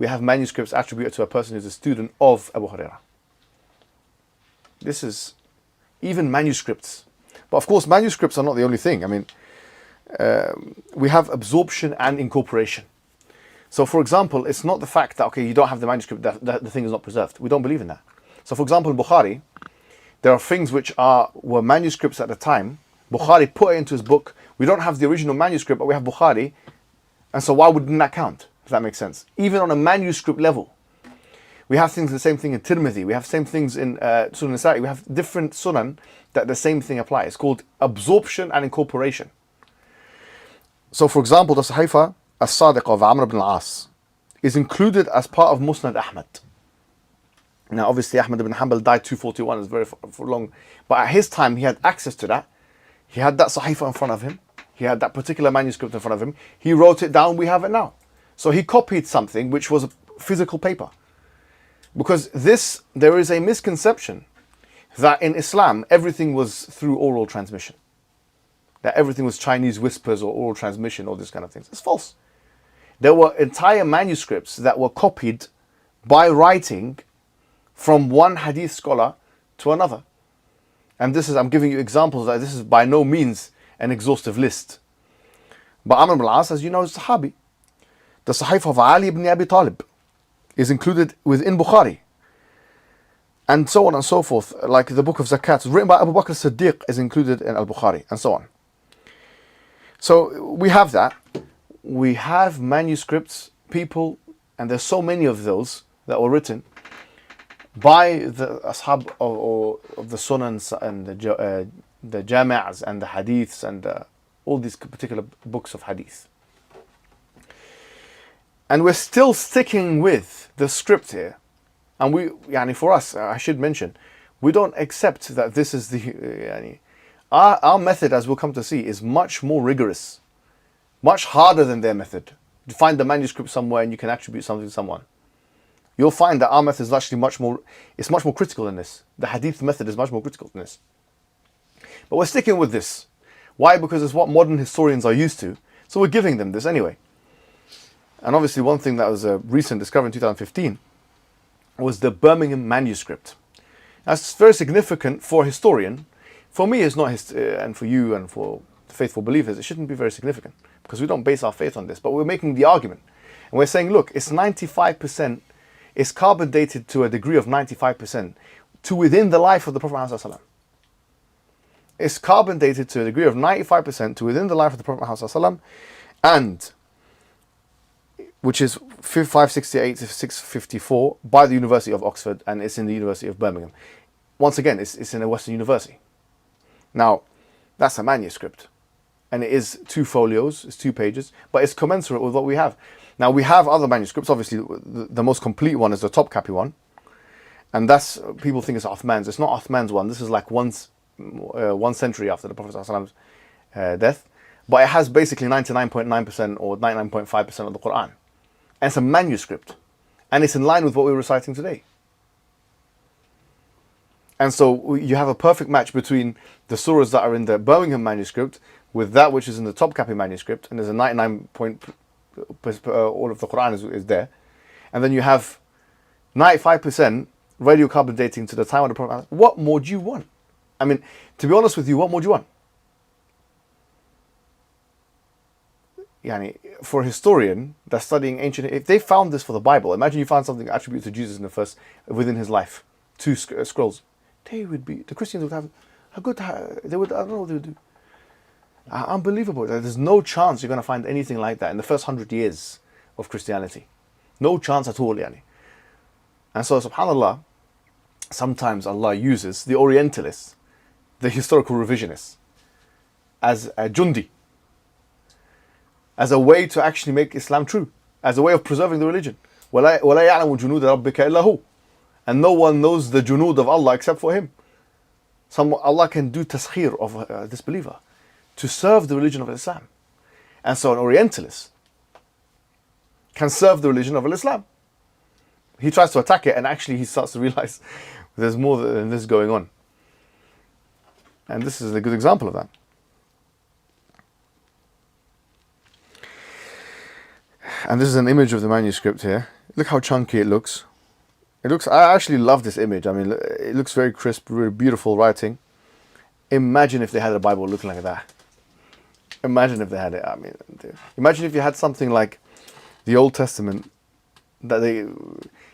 we have manuscripts attributed to a person who's a student of Abu Hurairah. This is even manuscripts. But of course, manuscripts are not the only thing. I mean, we have absorption and incorporation. So for example, it's not the fact that, okay, you don't have the manuscript, that the thing is not preserved. We don't believe in that. So for example, in Bukhari, there are things which were manuscripts at the time. Bukhari put it into his book. We don't have the original manuscript, but we have Bukhari. And so why wouldn't that count? If that makes sense. Even on a manuscript level. We have things, the same thing in Tirmidhi. We have same things in Sunan Nasa'i. We have different sunan that the same thing applies. It's called absorption and incorporation. So for example, the Sahifa As-Sadiq of Amr ibn al-As is included as part of Musnad Ahmad. Now obviously Ahmad ibn Hanbal died 241, it's very for long. But at his time he had access to that. He had that Sahifa in front of him. He had that particular manuscript in front of him. He wrote it down, we have it now. So he copied something which was a physical paper. Because there is a misconception that in Islam everything was through oral transmission. That everything was Chinese whispers or oral transmission or this kind of things. It's false. There were entire manuscripts that were copied by writing from one hadith scholar to another. And I'm giving you examples that this is by no means an exhaustive list. But Amr ibn al-As, as you know, is Sahabi. The Sahif of Ali ibn Abi Talib is included within Bukhari. And so on and so forth. Like the book of Zakat, written by Abu Bakr as-Siddiq, is included in Al-Bukhari, and so on. So we have that. We have manuscripts, people, and there's so many of those that were written by the ashab of the sunans and the jami'as and the hadiths and all these particular books of hadith. And we're still sticking with the script here. And for us, I should mention, we don't accept that this is the... Our method, as we'll come to see, is much more rigorous, much harder than their method. You find the manuscript somewhere and you can attribute something to someone. You'll find that our method is actually much more critical than this. The hadith method is much more critical than this. But we're sticking with this. Why? Because it's what modern historians are used to. So we're giving them this anyway. And obviously one thing that was a recent discovery in 2015 was the Birmingham manuscript. That's very significant for a historian. For me, it's not, and for you and for faithful believers, it shouldn't be very significant because we don't base our faith on this. But we're making the argument. And we're saying, look, it's 95%, it's carbon dated to a degree of 95% to within the life of the Prophet ﷺ. It's carbon dated to a degree of 95% to within the life of the Prophet ﷺ, and which is 568 to 654 by the University of Oxford, and it's in the University of Birmingham. Once again, it's in a Western university. Now, that's a manuscript. And it is 2 folios, it's 2 pages, but it's commensurate with what we have. Now, we have other manuscripts. Obviously, the most complete one is the Topkapi one. And that's, people think it's Uthman's. It's not Uthman's one. This is like one century after the Prophet ﷺ's death. But it has basically 99.9% or 99.5% of the Quran. And it's a manuscript. And it's in line with what we're reciting today. And so you have a perfect match between the surahs that are in the Birmingham manuscript with that which is in the Topkapi manuscript. And there's a 99 point, all of the Quran is there. And then you have 95% radiocarbon dating to the time of the Prophet. What more do you want? I mean, to be honest with you, what more do you want? For a historian that's studying ancient, if they found this for the Bible, imagine you found something attributed to Jesus within his life, 2 scrolls. The Christians would have a good, I don't know what they would do. Unbelievable. There's no chance you're going to find anything like that in the first 100 years of Christianity. No chance at all, And so, subhanAllah, sometimes Allah uses the Orientalists, the historical revisionists, as a jundi, as a way to actually make Islam true, as a way of preserving the religion. وَلَا يَعْلَمُ جُنُودَ رَبِّكَ إِلَّا هُ. And no one knows the junud of Allah except for him. Allah can do taskhir of a disbeliever to serve the religion of Islam. And so an Orientalist can serve the religion of Islam. He tries to attack it and actually he starts to realize there's more than this going on. And this is a good example of that. And this is an image of the manuscript here. Look how chunky it looks. I actually love this image. I mean, it looks very crisp, really beautiful writing. Imagine if they had a Bible looking like that. Imagine if they had it. I mean, imagine if you had something like the Old Testament, that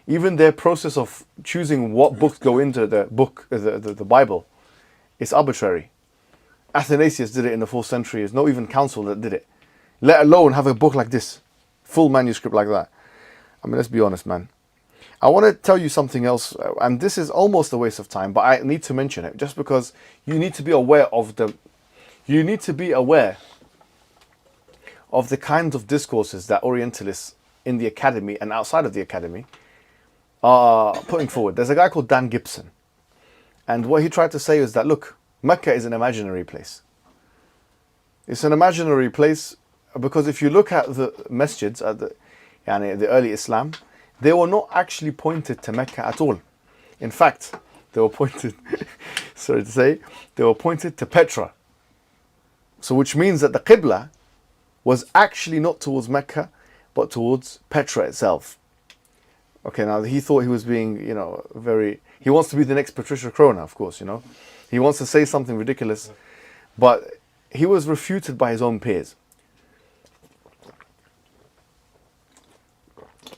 even their process of choosing what books go into the Bible, is arbitrary. Athanasius did it in the 4th century. There's no even council that did it. Let alone have a book like this, full manuscript like that. I mean, let's be honest, man. I want to tell you something else, and this is almost a waste of time, but I need to mention it just because you need to be aware of the kinds of discourses that Orientalists in the academy and outside of the academy are putting forward. There's a guy called Dan Gibson, and what he tried to say is that, look, Mecca is an imaginary place. It's an imaginary place because if you look at the masjids, at the early Islam, they were not actually pointed to Mecca at all. In fact, they were pointed, sorry to say, they were pointed to Petra. So which means that the Qibla was actually not towards Mecca, but towards Petra itself. Okay, now he thought he was being, he wants to be the next Patricia Crona, of course, He wants to say something ridiculous, but he was refuted by his own peers.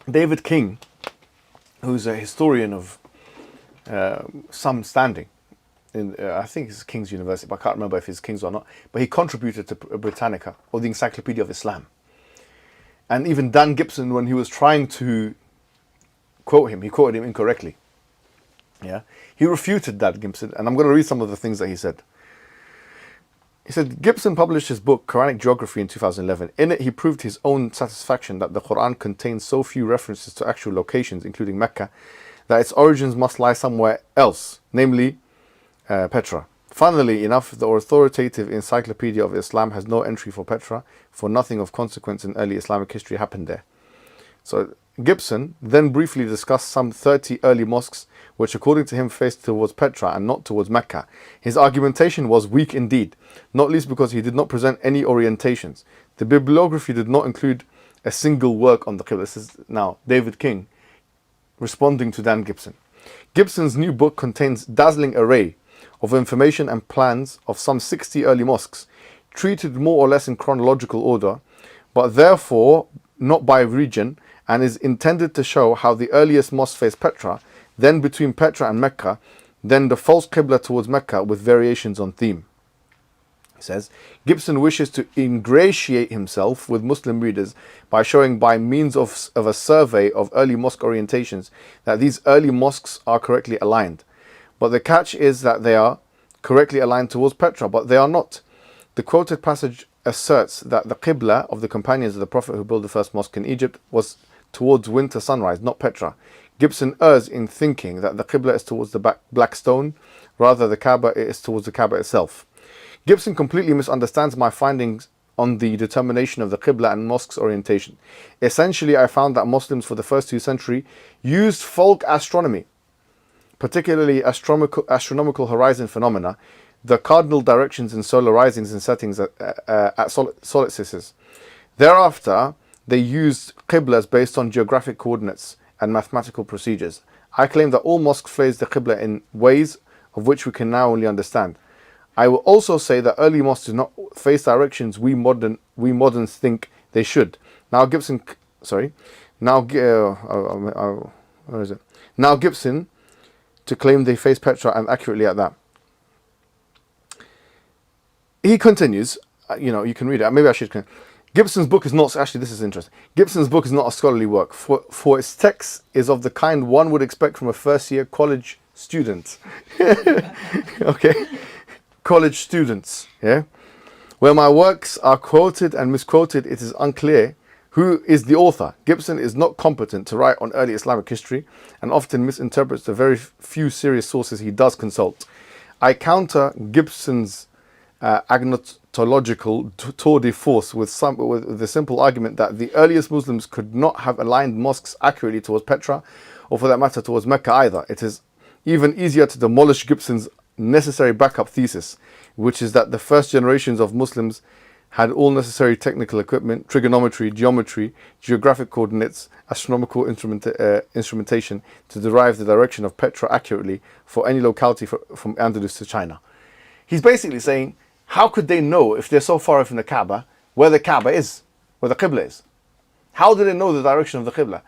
David King, who's a historian of some standing, I think it's King's University, but I can't remember if it's King's or not, but he contributed to Britannica, or the Encyclopedia of Islam. And even Dan Gibson, when he was trying to quote him, he quoted him incorrectly. Yeah, he refuted that, Gibson, and I'm going to read some of the things that he said. He said, Gibson published his book, Quranic Geography, in 2011. In it, he proved his own satisfaction that the Quran contains so few references to actual locations, including Mecca, that its origins must lie somewhere else, namely Petra. Funnily enough, the authoritative Encyclopedia of Islam has no entry for Petra, for nothing of consequence in early Islamic history happened there. So Gibson then briefly discussed some 30 early mosques which according to him faced towards Petra and not towards Mecca. His argumentation was weak indeed, not least because he did not present any orientations. The bibliography did not include a single work on the Qibla. This is now David King responding to Dan Gibson. Gibson's new book contains a dazzling array of information and plans of some 60 early mosques, treated more or less in chronological order, but therefore not by region, and is intended to show how the earliest mosques faced Petra, then between Petra and Mecca, then the false Qibla towards Mecca with variations on theme. He says, Gibson wishes to ingratiate himself with Muslim readers by showing by means of a survey of early mosque orientations that these early mosques are correctly aligned. But the catch is that they are correctly aligned towards Petra, but they are not. The quoted passage asserts that the Qibla of the companions of the Prophet who built the first mosque in Egypt was towards winter sunrise, not Petra. Gibson errs in thinking that the Qibla is towards the black stone, rather the Kaaba is towards the Kaaba itself. Gibson completely misunderstands my findings on the determination of the Qibla and mosque's orientation. Essentially, I found that Muslims for the first 2 centuries used folk astronomy, particularly astronomical horizon phenomena, the cardinal directions in solar risings and settings at solstices. Thereafter, they used Qiblas based on geographic coordinates and mathematical procedures. I claim that all mosques face the Qibla in ways of which we can now only understand. I will also say that early mosques do not face directions we moderns think they should. Now Gibson to claim they face Petra and accurately at that. He continues, you can read it. Maybe I should. Gibson's book is not, actually this is interesting. Gibson's book is not a scholarly work, for its text is of the kind one would expect from a first-year college student. Okay, college students, yeah? Where my works are quoted and misquoted, it is unclear who is the author. Gibson is not competent to write on early Islamic history and often misinterprets the very few serious sources he does consult. I counter Gibson's agnotological tour de force with the simple argument that the earliest Muslims could not have aligned mosques accurately towards Petra, or for that matter towards Mecca either. It is even easier to demolish Gibson's necessary backup thesis, which is that the first generations of Muslims had all necessary technical equipment, trigonometry, geometry, geographic coordinates, astronomical instrumentation to derive the direction of Petra accurately for any locality from Andalus to China. He's basically saying, how could they know if they're so far away from the Kaaba, where the Kaaba is, where the Qibla is? How do they know the direction of the Qibla?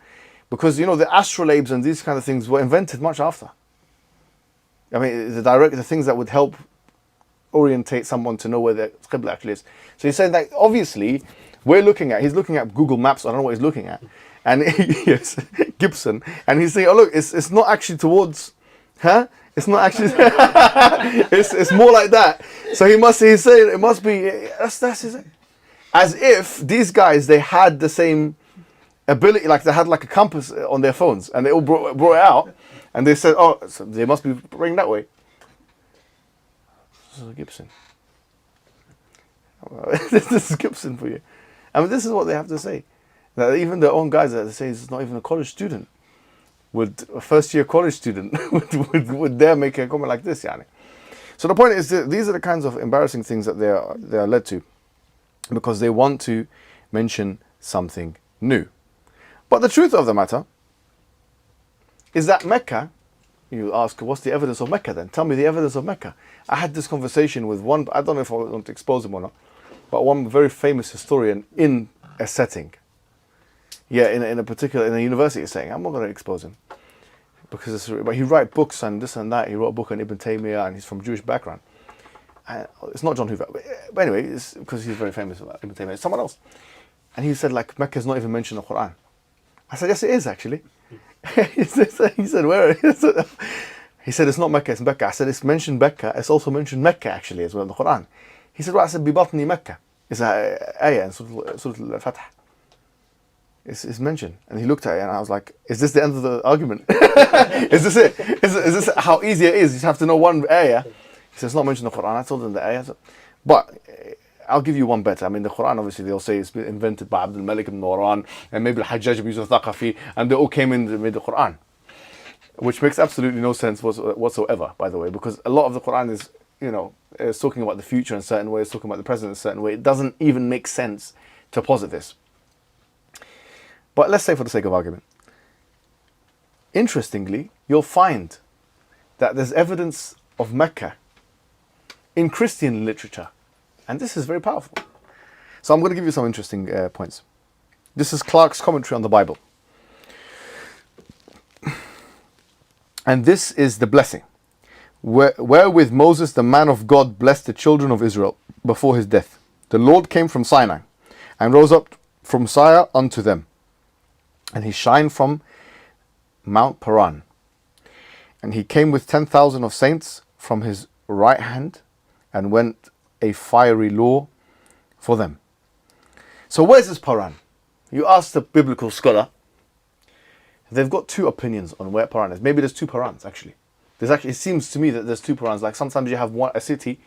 Because, you know, the astrolabes and these kind of things were invented much after. I mean, the things that would help orientate someone to know where the Qibla actually is. So he's saying that obviously he's looking at Google Maps, I don't know what he's looking at, and yes, Gibson, and he's saying, oh look, it's not actually towards, it's not actually, it's more like that. So he's saying it must be, that's his, as if these guys, they had the same ability, like they had like a compass on their phones, and they all brought it out, and they said, oh, so they must be bringing that way. This is Gibson. This is Gibson for you. I mean, this is what they have to say. That even their own guys that they say is not even a college student, a first-year college student would dare make a comment like this, yani. So the point is that these are the kinds of embarrassing things that they are led to, because they want to mention something new. But the truth of the matter is that Mecca, you ask, what's the evidence of Mecca then? Tell me the evidence of Mecca. I had this conversation with one, I don't know if I want to expose him or not, but one very famous historian in a setting. Yeah, in a university setting. I'm not going to expose him. But he writes books and this and that. He wrote a book on Ibn Taymiyyah and he's from Jewish background. And it's not John Hoover. But anyway, it's because he's very famous about Ibn Taymiyyah. It's someone else. And he said, like, Mecca is not even mentioned in the Quran. I said, yes, it is actually. He said, where? He said, it's not Mecca, it's Mecca. I said, it's mentioned Mecca. It's also mentioned Mecca actually as well in the Quran. He said, well, I said, Bibatni Mecca. It's an ayah in Surah Al-Fatih. It's mentioned. And he looked at it and I was like, is this the end of the argument? Is this it? Is this how easy it is? You just have to know one ayah. He said, it's not mentioned in the Quran. I told him the ayah. But I'll give you one better. I mean, the Quran, obviously, they'll say it's been invented by Abdul Malik ibn Marwan and maybe Al-Hajjaj ibn Yusuf Thaqafi, and they all came in and made the Quran. Which makes absolutely no sense whatsoever, by the way, because a lot of the Quran is, you know, it's talking about the future in a certain way, it's talking about the present in a certain way. It doesn't even make sense to posit this. But let's say for the sake of argument. Interestingly, you'll find that there's evidence of Mecca in Christian literature. And this is very powerful. So I'm going to give you some interesting points. This is Clarke's commentary on the Bible. And this is the blessing, wherewith Moses, the man of God, blessed the children of Israel before his death. The Lord came from Sinai, and rose up from Seir unto them. And he shined from Mount Paran. And he came with 10,000 of saints from his right hand, and went a fiery law for them. So where's this Paran? You ask the biblical scholar, they've got two opinions on where Paran is. Maybe there's two Parans actually. It seems to me that there's two Parans. Like sometimes you have a city,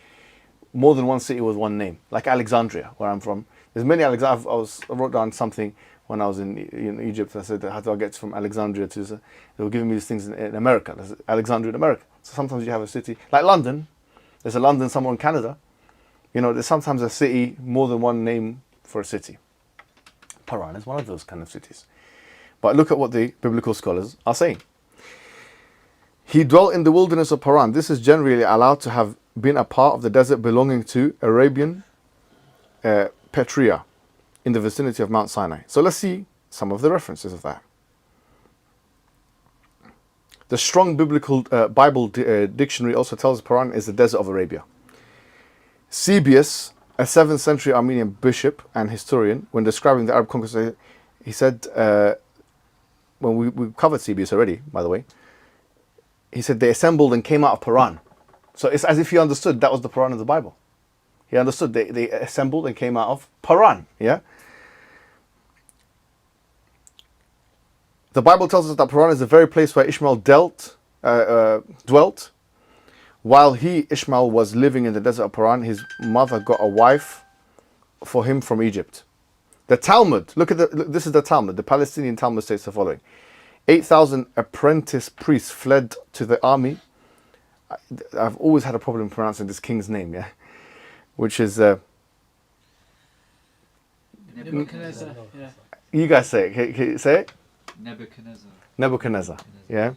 more than one city with one name. Like Alexandria, where I'm from. There's many Alexandria. I wrote down something when I was in Egypt. I said, how do I get from Alexandria to... They were giving me these things in America. There's Alexandria in America. So sometimes you have a city, like London. There's a London somewhere in Canada. You know, there's sometimes a city, more than one name for a city. Paran is one of those kind of cities. But look at what the biblical scholars are saying. He dwelt in the wilderness of Paran. This is generally allowed to have been a part of the desert belonging to Arabian Petria in the vicinity of Mount Sinai. So let's see some of the references of that. The Strong Biblical Bible Dictionary also tells Paran is the desert of Arabia. Cebius, a 7th century Armenian bishop and historian, when describing the Arab conquest, he said, when we covered Cebius already, by the way, he said they assembled and came out of Paran. So it's as if he understood that was the Paran of the Bible. He understood they assembled and came out of Paran, yeah? The Bible tells us that Paran is the very place where Ishmael dwelt. While Ishmael, was living in the desert of Paran, his mother got a wife for him from Egypt. The Talmud, this is the Talmud. The Palestinian Talmud states the following. 8,000 apprentice priests fled to the army. I've always had a problem pronouncing this king's name, yeah? Which is Nebuchadnezzar. Yeah. You guys say it. Can you say it? Nebuchadnezzar. Nebuchadnezzar. Yeah.